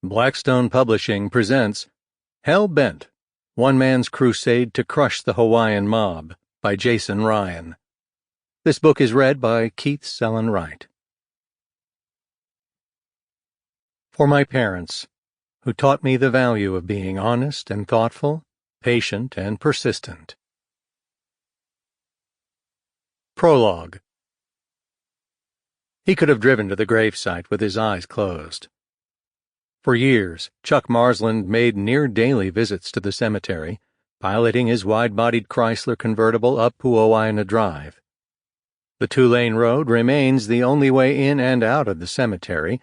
Blackstone Publishing presents Hell Bent, One Man's Crusade to Crush the Hawaiian Mob by Jason Ryan. This book is read by Keith Sellon-Wright. For my parents, who taught me the value of being honest and thoughtful, patient and persistent. Prologue. He could have driven to the gravesite with his eyes closed. For years, Chuck Marsland made near-daily visits to the cemetery, piloting his wide-bodied Chrysler convertible up Pu'uaina Drive. The two-lane road remains the only way in and out of the cemetery,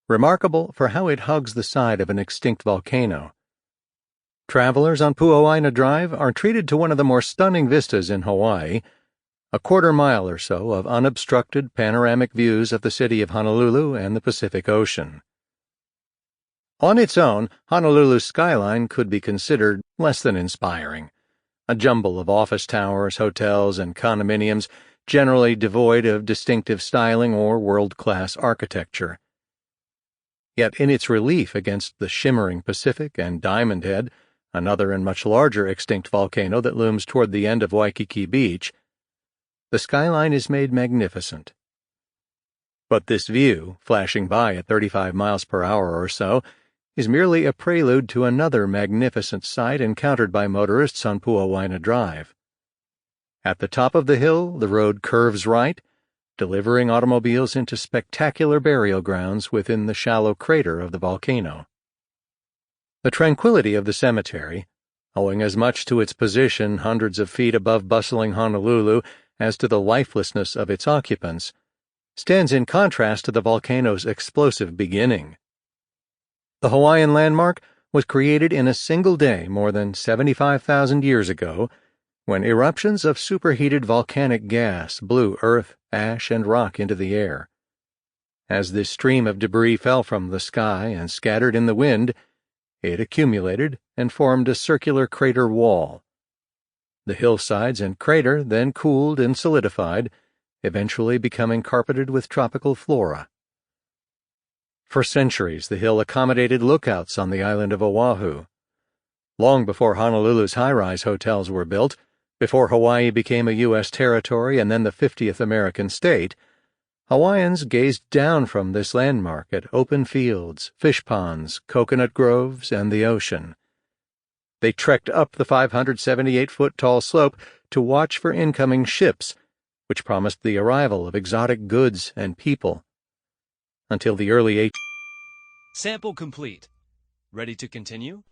remarkable for how it hugs the side of an extinct volcano. Travelers on Pu'uaina Drive are treated to one of the more stunning vistas in Hawaii, a quarter-mile or so of unobstructed panoramic views of the city of Honolulu and the Pacific Ocean. On its own, Honolulu's skyline could be considered less than inspiring, a jumble of office towers, hotels, and condominiums generally devoid of distinctive styling or world-class architecture. Yet in its relief against the shimmering Pacific and Diamond Head, another and much larger extinct volcano that looms toward the end of Waikiki Beach, the skyline is made magnificent. But this view, flashing by at 35 miles per hour or so, is merely a prelude to another magnificent sight encountered by motorists on Pu'uaina Drive. At the top of the hill, the road curves right, delivering automobiles into spectacular burial grounds within the shallow crater of the volcano. The tranquility of the cemetery, owing as much to its position hundreds of feet above bustling Honolulu as to the lifelessness of its occupants, stands in contrast to the volcano's explosive beginning. The Hawaiian landmark was created in a single day more than 75,000 years ago, when eruptions of superheated volcanic gas blew earth, ash, and rock into the air. As this stream of debris fell from the sky and scattered in the wind, it accumulated and formed a circular crater wall. The hillsides and crater then cooled and solidified, eventually becoming carpeted with tropical flora. For centuries, the hill accommodated lookouts on the island of Oahu. Long before Honolulu's high-rise hotels were built, before Hawaii became a U.S. territory and then the 50th American state, Hawaiians gazed down from this landmark at open fields, fish ponds, coconut groves, and the ocean. They trekked up the 578-foot-tall slope to watch for incoming ships, which promised the arrival of exotic goods and people. Until the early Sample complete. Ready to continue?